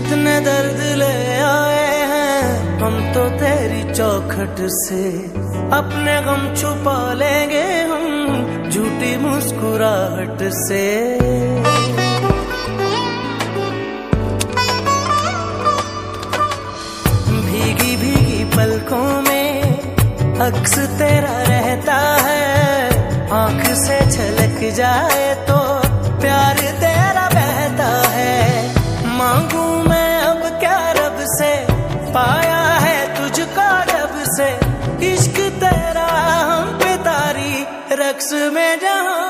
कितने दर्द ले आए हैं हम तो तेरी चौखट से, अपने गम छुपा लेंगे हम झूठी मुस्कुराहट से। भीगी भीगी पलकों में अक्स तेरा रहता है, आंख से छलक जाए तो प्यार तेरा बहता है। मांगू मैं अब क्या रब से, पाया है तुझको जब से, इश्क तेरा हम पे तारी रक्स में जहां